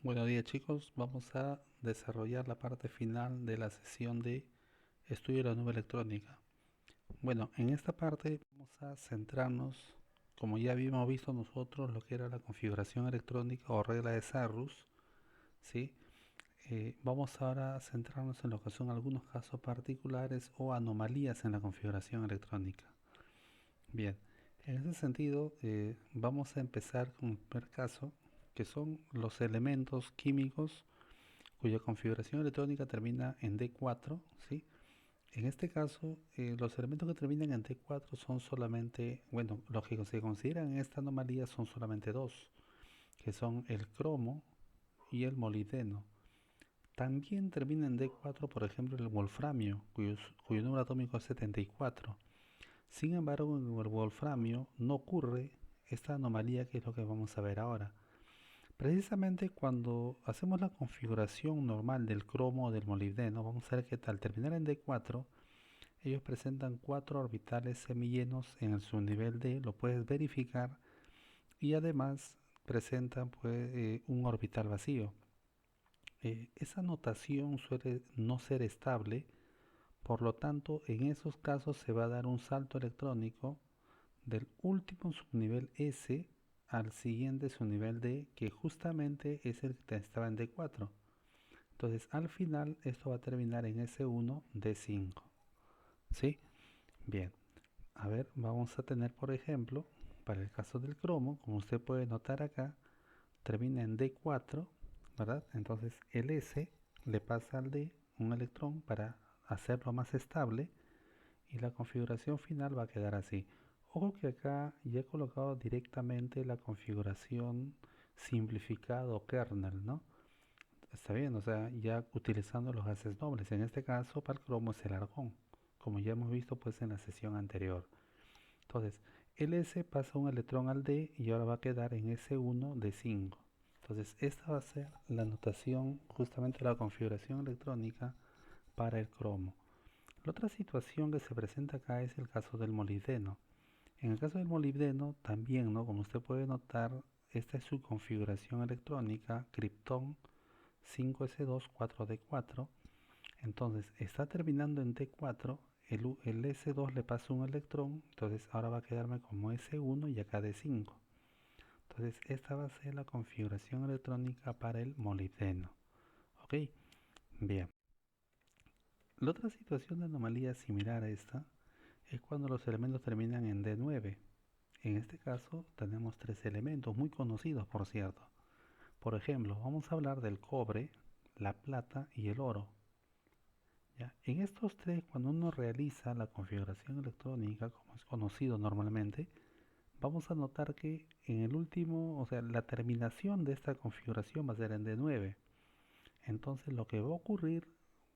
Buenos días chicos, vamos a desarrollar la parte final de la sesión de estudio de la nube electrónica. Bueno, en esta parte vamos a centrarnos, como ya habíamos visto nosotros, lo que era la configuración electrónica o regla de Sarrus, ¿sí? Vamos ahora a centrarnos en lo que son algunos casos particulares o anomalías en la configuración electrónica. Bien, en ese sentido vamos a empezar con el primer caso, que son los elementos químicos cuya configuración electrónica termina en D4, ¿sí? En este caso, los elementos que terminan en D4 son solamente, bueno, los que se consideran en esta anomalía son solamente dos, que son el cromo y el molibdeno. También termina en D4, por ejemplo, el wolframio, cuyo número atómico es 74. Sin embargo, en el wolframio no ocurre esta anomalía que es lo que vamos a ver ahora. Precisamente cuando hacemos la configuración normal del cromo o del molibdeno, vamos a ver que al terminar en D4, ellos presentan 4 orbitales semillenos en el subnivel D, lo puedes verificar, y además presentan pues, un orbital vacío. Esa notación suele no ser estable, por lo tanto en esos casos se va a dar un salto electrónico del último subnivel S al siguiente subnivel D, que justamente es el que estaba en D4. Entonces al final esto va a terminar en S1 D5. ¿Sí? Bien. A ver, vamos a tener por ejemplo, para el caso del cromo, como usted puede notar acá, termina en D4, ¿verdad? Entonces el S le pasa al D un electrón para hacerlo más estable y la configuración final va a quedar así. Ojo que acá ya he colocado directamente la configuración simplificada o kernel, ¿no? Está bien, o sea, ya utilizando los gases nobles. En este caso, para el cromo es el argón, como ya hemos visto pues en la sesión anterior. Entonces, el S pasa un electrón al D y ahora va a quedar en S1 D5. Entonces, esta va a ser la notación justamente de la configuración electrónica para el cromo. La otra situación que se presenta acá es el caso del molibdeno. En el caso del molibdeno también, ¿no? Como usted puede notar, esta es su configuración electrónica, Krypton 5s2 4d4. Entonces está terminando en D4, el S2 le pasa un electrón, entonces ahora va a quedarme como S1 y acá D5. Entonces esta va a ser la configuración electrónica para el molibdeno. Ok, bien. La otra situación de anomalía similar a esta es cuando los elementos terminan en D9. En este caso tenemos tres elementos muy conocidos, por cierto. Por ejemplo, vamos a hablar del cobre, la plata y el oro. ¿Ya? En estos tres, cuando uno realiza la configuración electrónica, como es conocido normalmente, vamos a notar que en el último, o sea, la terminación de esta configuración va a ser en D9. Entonces lo que va a ocurrir,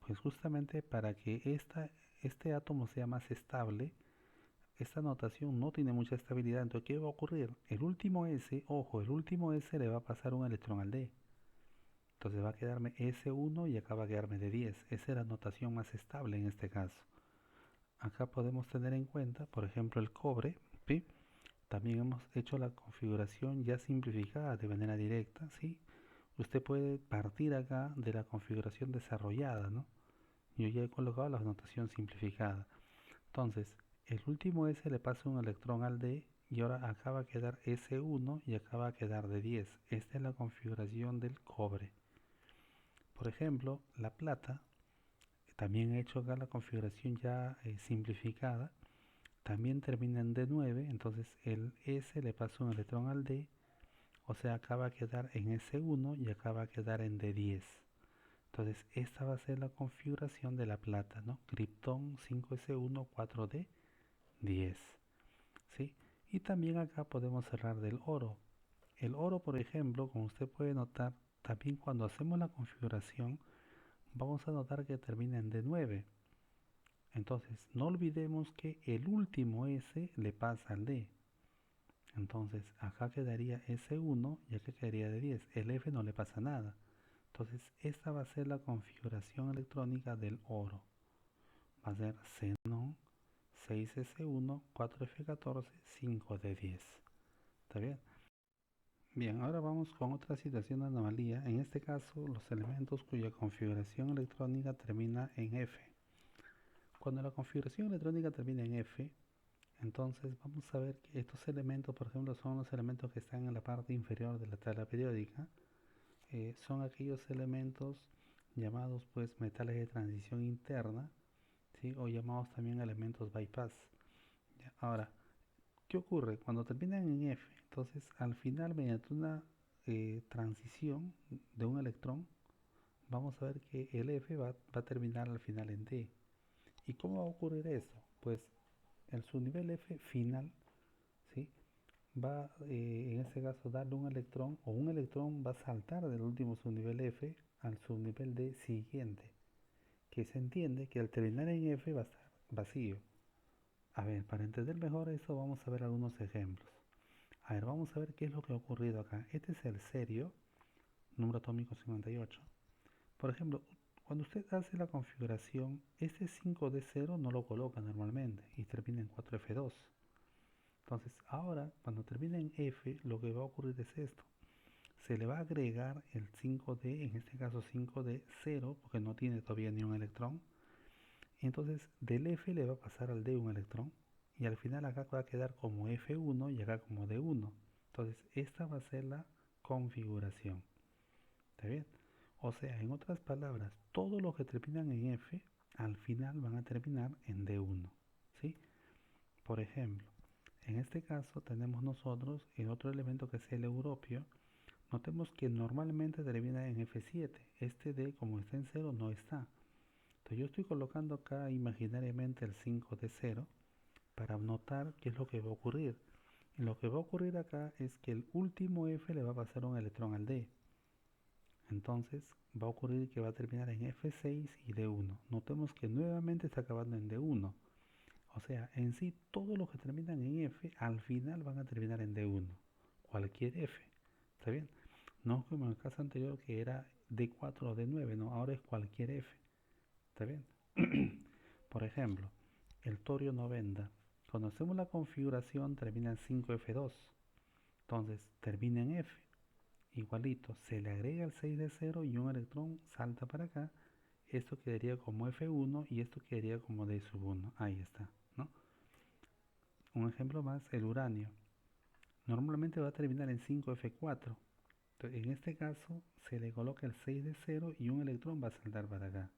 pues justamente para que este átomo sea más estable, esta notación no tiene mucha estabilidad, entonces ¿qué va a ocurrir? El último S, ojo, el último S le va a pasar un electrón al D. Entonces va a quedarme S1 y acá va a quedarme D10. Esa es la notación más estable en este caso. Acá podemos tener en cuenta, por ejemplo, el cobre, ¿sí? También hemos hecho la configuración ya simplificada de manera directa, ¿sí? Usted puede partir acá de la configuración desarrollada, ¿no? Yo ya he colocado la notación simplificada. Entonces, el último S le pasa un electrón al D y ahora acá va a quedar S1 y acá va a quedar D10. Esta es la configuración del cobre. Por ejemplo, la plata, también he hecho acá la configuración ya simplificada, también termina en D9, entonces el S le pasa un electrón al D, o sea, acá va a quedar en S1 y acá va a quedar en D10. Entonces, esta va a ser la configuración de la plata, ¿no? Krypton 5s1 4d10, ¿sí? Y también acá podemos hablar del oro. El oro, por ejemplo, como usted puede notar, también cuando hacemos la configuración, vamos a notar que termina en D9. Entonces, no olvidemos que el último S le pasa al D. Entonces, acá quedaría S1 y acá quedaría D10. El F no le pasa nada. Entonces, esta va a ser la configuración electrónica del oro. Va a ser xenón 6s1, 4f14, 5d10. ¿Está bien? Bien, ahora vamos con otra situación de anomalía. En este caso, los elementos cuya configuración electrónica termina en F. Cuando la configuración electrónica termina en F, entonces vamos a ver que estos elementos, por ejemplo, son los elementos que están en la parte inferior de la tabla periódica. Son aquellos elementos llamados pues metales de transición interna, ¿sí? O llamados también elementos bypass. ¿Ya? Ahora, ¿qué ocurre? Cuando terminan en F, entonces al final mediante una transición de un electrón, vamos a ver que el F va a terminar al final en D. ¿Y cómo va a ocurrir esto? Pues el subnivel F final, ¿sí? Va en este caso darle un electrón, o un electrón va a saltar del último subnivel F al subnivel D siguiente, que se entiende que al terminar en F va a estar vacío. A ver, para entender mejor eso vamos a ver algunos ejemplos. A ver, vamos a ver qué es lo que ha ocurrido acá. Este es el cerio, número atómico 58. Por ejemplo, cuando usted hace la configuración, este 5D0 no lo coloca normalmente y termina en 4F2. Entonces, ahora, cuando termina en F, lo que va a ocurrir es esto. Se le va a agregar el 5D, en este caso 5D0, porque no tiene todavía ni un electrón. Y entonces, del F le va a pasar al D un electrón. Y al final acá va a quedar como F1 y acá como D1. Entonces, esta va a ser la configuración. ¿Está bien? O sea, en otras palabras, todos los que terminan en F, al final van a terminar en D1. ¿Sí? Por ejemplo, en este caso tenemos nosotros el otro elemento que es el europio. Notemos que normalmente termina en F7. Este D, como está en 0, no está. Entonces yo estoy colocando acá imaginariamente el 5 de 0 para notar qué es lo que va a ocurrir. Y lo que va a ocurrir acá es que el último F le va a pasar un electrón al D. Entonces va a ocurrir que va a terminar en F6 y D1. Notemos que nuevamente está acabando en D1. O sea, en sí todos los que terminan en F al final van a terminar en D1. Cualquier F. ¿Está bien? No como en el caso anterior que era D4 o D9, no, ahora es cualquier F. ¿Está bien? Por ejemplo, el torio 90. Cuando hacemos la configuración termina en 5F2. Entonces termina en F. Igualito, se le agrega el 6 de 0 y un electrón salta para acá. Esto quedaría como F1 y esto quedaría como D sub 1. Ahí está, ¿no? Un ejemplo más, el uranio. Normalmente va a terminar en 5F4. Entonces, en este caso se le coloca el 6 de 0 y un electrón va a saltar para acá.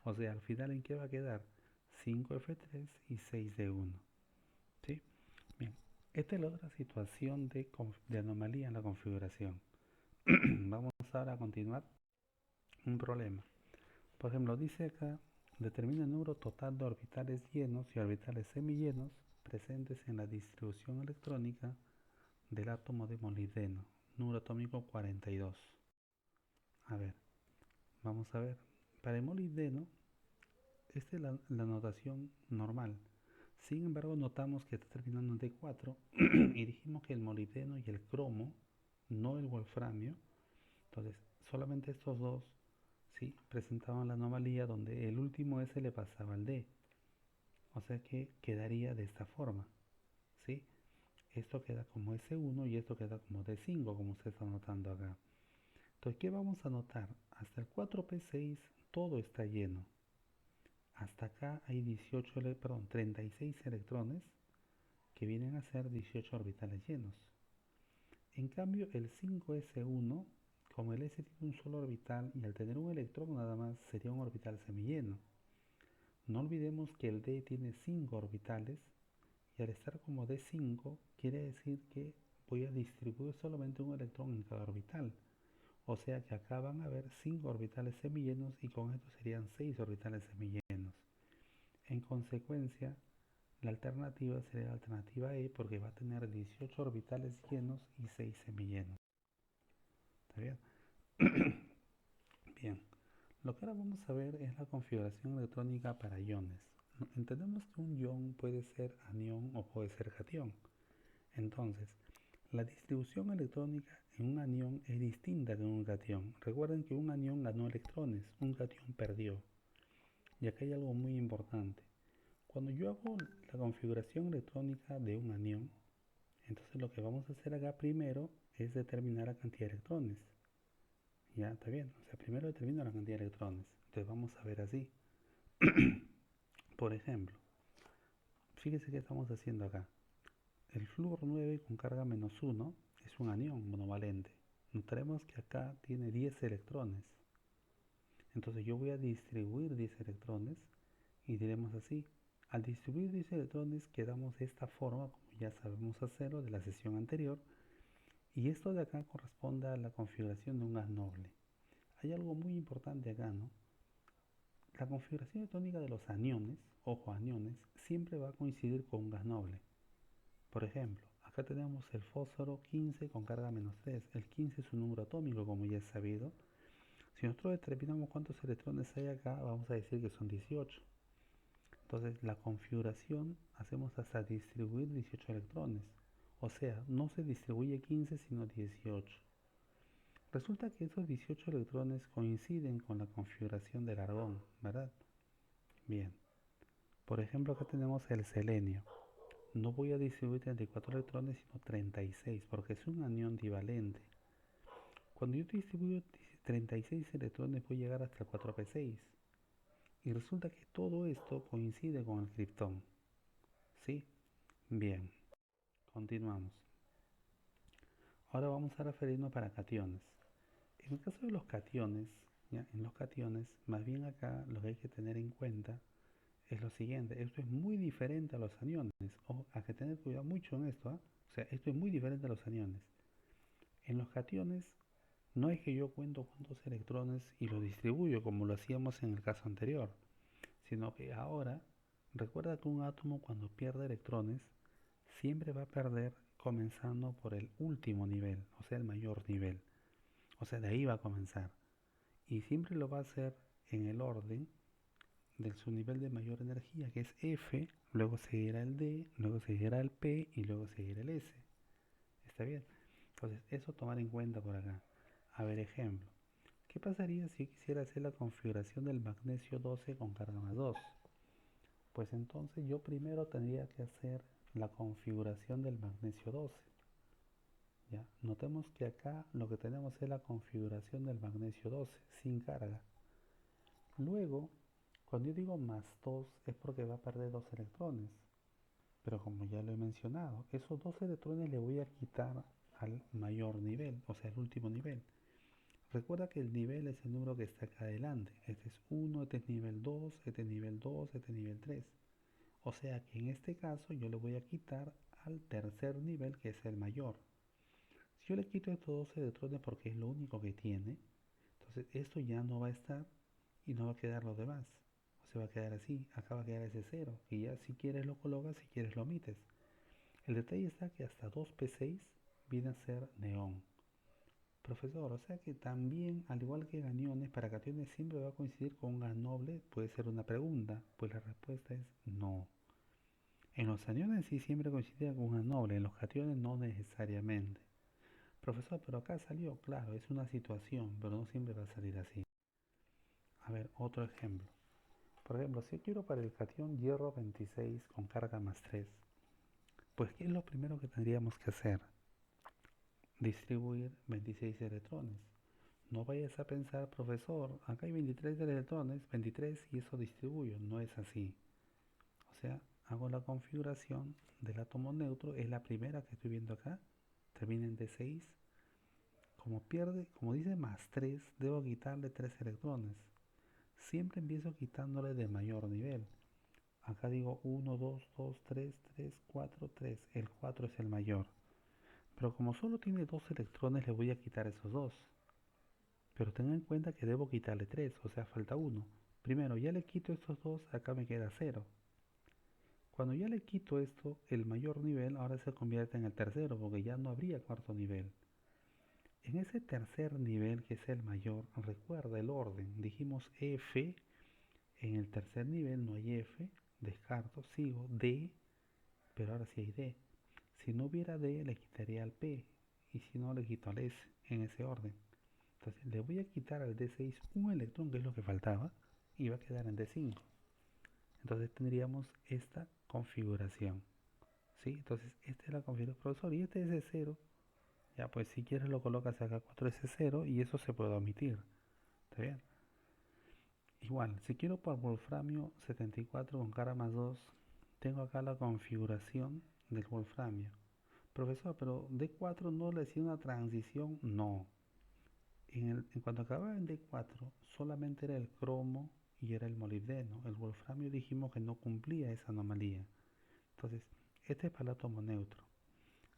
O sea, al final ¿en qué va a quedar? 5F3 y 6D1. ¿Sí? Bien, esta es la otra situación de anomalía en la configuración. Vamos ahora a continuar un problema. Por ejemplo, dice acá, determina el número total de orbitales llenos y orbitales semillenos presentes en la distribución electrónica del átomo de molibdeno, número atómico 42. A ver, vamos a ver. Para el molibdeno, esta es la notación normal. Sin embargo, notamos que está terminando en D4 y dijimos que el molibdeno y el cromo, no el wolframio, entonces solamente estos dos, ¿sí?, presentaban la anomalía donde el último S le pasaba al D. O sea que quedaría de esta forma, ¿sí? Esto queda como S1 y esto queda como D5, como se está notando acá. Entonces, ¿qué vamos a notar? Hasta el 4P6 todo está lleno. Hasta acá hay 36 electrones que vienen a ser 18 orbitales llenos. En cambio, el 5S1, como el S tiene un solo orbital y al tener un electrón nada más sería un orbital semilleno. No olvidemos que el D tiene 5 orbitales y al estar como D5 quiere decir que voy a distribuir solamente un electrón en cada orbital. O sea que acá van a haber 5 orbitales semillenos y con esto serían 6 orbitales semillenos. En consecuencia, la alternativa sería la alternativa E porque va a tener 18 orbitales llenos y 6 semillenos. ¿Está bien? Bien. Lo que ahora vamos a ver es la configuración electrónica para iones. Entendemos que un ion puede ser anión o puede ser cation. Entonces, la distribución electrónica en un anión es distinta que en un cation. Recuerden que un anión ganó electrones, un cation perdió. Y acá hay algo muy importante. Cuando yo hago la configuración electrónica de un anión, entonces lo que vamos a hacer acá primero es determinar la cantidad de electrones. Ya, está bien. O sea, primero determino la cantidad de electrones. Entonces vamos a ver así. Por ejemplo, fíjese qué estamos haciendo acá. El flúor 9 con carga -1 es un anión monovalente. Notaremos que acá tiene 10 electrones. Entonces yo voy a distribuir 10 electrones y diremos así. Al distribuir 10 electrones quedamos de esta forma, como ya sabemos hacerlo de la sesión anterior. Y esto de acá corresponde a la configuración de un gas noble. Hay algo muy importante acá, ¿no? La configuración electrónica de los aniones, ojo, aniones, siempre va a coincidir con un gas noble. Por ejemplo, acá tenemos el fósforo 15 con carga -3. El 15 es un número atómico, como ya es sabido. Si nosotros determinamos cuántos electrones hay acá, vamos a decir que son 18. Entonces, la configuración hacemos hasta distribuir 18 electrones. O sea, no se distribuye 15, sino 18. Resulta que esos 18 electrones coinciden con la configuración del argón, ¿verdad? Bien. Por ejemplo, acá tenemos el selenio. No voy a distribuir 34 electrones, sino 36, porque es un anión divalente. Cuando yo distribuyo 36 electrones, voy a llegar hasta el 4p6. Y resulta que todo esto coincide con el criptón. ¿Sí? Bien, continuamos. Ahora vamos a referirnos para cationes. En el caso de los cationes, ¿ya? En los cationes, más bien acá lo que hay que tener en cuenta es lo siguiente. Esto es muy diferente a los aniones. Ojo, hay que tener cuidado mucho en esto, ¿eh? O sea, esto es muy diferente a los aniones. En los cationes, no es que yo cuento cuántos electrones y los distribuyo como lo hacíamos en el caso anterior, sino que ahora, recuerda que un átomo cuando pierde electrones, siempre va a perder comenzando por el último nivel, o sea, el mayor nivel. O sea, de ahí va a comenzar. Y siempre lo va a hacer en el orden de su nivel de mayor energía, que es F, luego seguirá el D, luego seguirá el P y luego seguirá el S. ¿Está bien? Entonces, eso tomar en cuenta por acá. A ver, ejemplo. ¿Qué pasaría si yo quisiera hacer la configuración del magnesio 12 con carga +2? Pues entonces yo primero tendría que hacer la configuración del magnesio 12. ¿Ya? Notemos que acá lo que tenemos es la configuración del magnesio 12 sin carga. Luego, cuando yo digo +2 es porque va a perder 2 electrones. Pero como ya lo he mencionado, esos 2 electrones le voy a quitar al mayor nivel, o sea, el último nivel. Recuerda que el nivel es el número que está acá adelante. Este es 1, este es nivel 2, este es nivel 2, este es nivel 3. O sea que en este caso yo le voy a quitar al tercer nivel, que es el mayor. Si yo le quito estos 2 electrones porque es lo único que tiene, entonces esto ya no va a estar y no va a quedar lo demás. O se va a quedar así, acá va a quedar ese 0. Y ya si quieres lo colocas, si quieres lo omites. El detalle está que hasta 2p6 viene a ser neón. Profesor, o sea que también, al igual que aniones, para cationes siempre va a coincidir con un gas noble, puede ser una pregunta. Pues la respuesta es no. En los aniones sí siempre coincide con un gas noble, en los cationes no necesariamente. Profesor, pero acá salió, claro, es una situación, pero no siempre va a salir así. A ver, otro ejemplo. Por ejemplo, si yo quiero para el cation hierro 26 con carga +3, pues ¿qué es lo primero que tendríamos que hacer? Distribuir 26 electrones. No vayas a pensar, profesor, acá hay 23 electrones, 23 y eso distribuyo. No es así. O sea, hago la configuración del átomo neutro, es la primera que estoy viendo acá, termina en D6. Como pierde, como dice +3, debo quitarle 3 electrones. Siempre empiezo quitándole de mayor nivel. Acá digo 1, 2, 2, 3, 3, 4, 3. El 4 es el mayor. Pero como solo tiene 2 electrones, le voy a quitar esos 2. Pero tengan en cuenta que debo quitarle 3, o sea, falta 1. Primero, ya le quito estos 2, acá me queda 0. Cuando ya le quito esto, el mayor nivel ahora se convierte en el tercero, porque ya no habría cuarto nivel. En ese tercer nivel, que es el mayor, recuerda el orden. Dijimos F, en el tercer nivel no hay F, descarto, sigo, D, pero ahora sí hay D. Si no hubiera D, le quitaría al P, y si no, le quito al S, en ese orden. Entonces le voy a quitar al D6 un electrón, que es lo que faltaba, y va a quedar en D5. Entonces tendríamos esta configuración. ¿Sí? Entonces esta es la configuración, profesor, y este es de 0. Ya, pues si quieres lo colocas acá 4S0 y eso se puede omitir. ¿Está bien? Igual, si quiero por wolframio 74 con cara más 2, tengo acá la configuración del wolframio. Profesor, pero D4 no le hacía una transición. No. En cuanto acababa en D4, solamente era el cromo y era el molibdeno. El wolframio dijimos que no cumplía esa anomalía. Entonces, este es para el átomo neutro.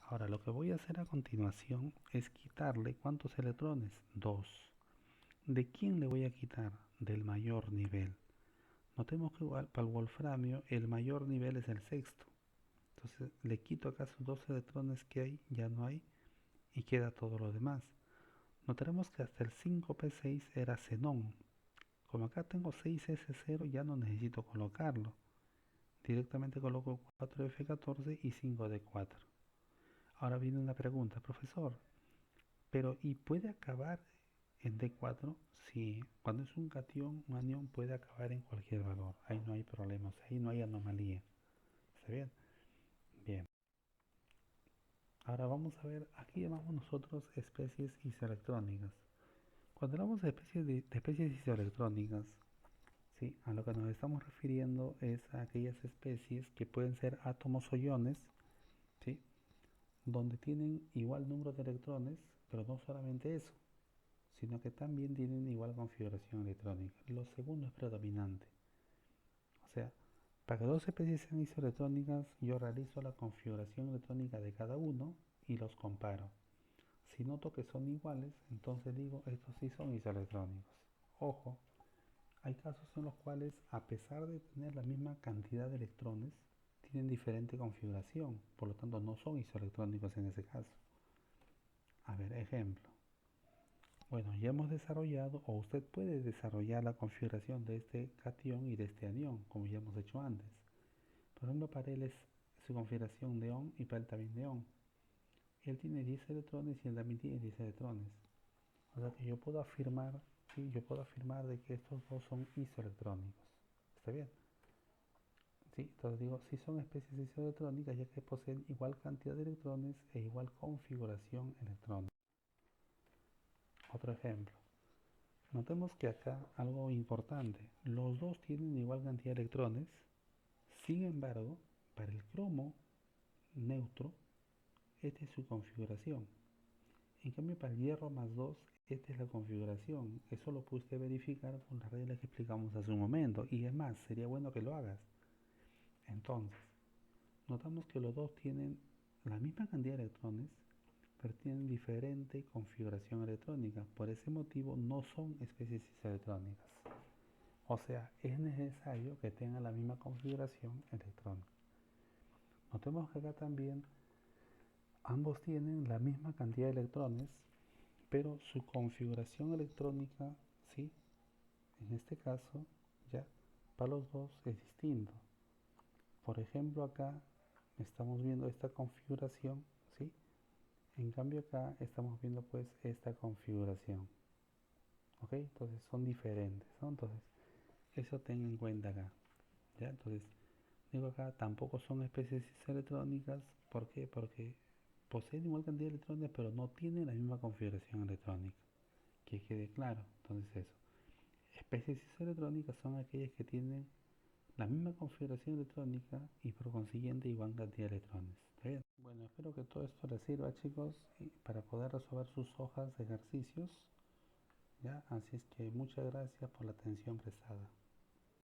Ahora, lo que voy a hacer a continuación es quitarle ¿cuántos electrones? 2. ¿De quién le voy a quitar? Del mayor nivel. Notemos que igual para el wolframio el mayor nivel es el sexto. Entonces le quito acá sus 2 electrones que hay, ya no hay, y queda todo lo demás. Notaremos que hasta el 5p6 era xenón. Como acá tengo 6s0 ya no necesito colocarlo. Directamente coloco 4f14 y 5d4. Ahora viene una pregunta, profesor, pero ¿y puede acabar en D4? Sí, cuando es un cation, un anión puede acabar en cualquier valor. Ahí no hay problemas, ahí no hay anomalía. ¿Está bien? Bien. Ahora vamos a ver, aquí llamamos nosotros especies isoelectrónicas. Cuando hablamos de especies isoelectrónicas, ¿sí? A lo que nos estamos refiriendo es a aquellas especies que pueden ser átomos o iones, ¿sí? Donde tienen igual número de electrones, pero no solamente eso, sino que también tienen igual configuración electrónica. Lo segundo es predominante. O sea, para que dos especies sean isoelectrónicas, yo realizo la configuración electrónica de cada uno y los comparo. Si noto que son iguales, entonces digo, estos sí son isoelectrónicos. Ojo, hay casos en los cuales, a pesar de tener la misma cantidad de electrones, tienen diferente configuración, por lo tanto no son isoelectrónicos en ese caso. A ver, ejemplo. Bueno, ya hemos desarrollado, o usted puede desarrollar la configuración de este cation y de este anión, como ya hemos hecho antes. Por ejemplo, para él es su configuración de on y para él también de on. Él tiene 10 electrones y él también tiene 10 electrones. O sea que yo puedo afirmar, sí, yo puedo afirmar de que estos dos son isoelectrónicos. ¿Está bien? Sí, entonces digo, si son especies isoelectrónicas ya que poseen igual cantidad de electrones e igual configuración electrónica. Otro ejemplo. Notemos que acá algo importante, los dos tienen igual cantidad de electrones, sin embargo, para el cromo neutro, esta es su configuración. En cambio, para el hierro más 2, esta es la configuración. Eso lo puede usted verificar con las reglas que explicamos hace un momento. Y es más, sería bueno que lo hagas. Entonces, notamos que los dos tienen la misma cantidad de electrones, pero tienen diferente configuración electrónica. Por ese motivo, no son especies isoelectrónicas. O sea, es necesario que tengan la misma configuración electrónica. Notemos que acá también ambos tienen la misma cantidad de electrones, pero su configuración electrónica, ¿sí? En este caso, ya, para los dos es distinto. Por ejemplo, acá estamos viendo esta configuración, ¿sí? En cambio acá estamos viendo pues esta configuración. ¿Ok? Entonces son diferentes, ¿no? Entonces, eso ten en cuenta acá. ¿Ya? Entonces, digo acá, tampoco son especies electrónicas. ¿Por qué? Porque poseen igual cantidad de electrones, pero no tienen la misma configuración electrónica. Que quede claro. Entonces eso. Especies electrónicas son aquellas que tienen la misma configuración electrónica y por consiguiente igual cantidad de electrones. ¿Está bien? Bueno, espero que todo esto les sirva, chicos, para poder resolver sus hojas de ejercicios. ¿Ya? Así es que muchas gracias por la atención prestada.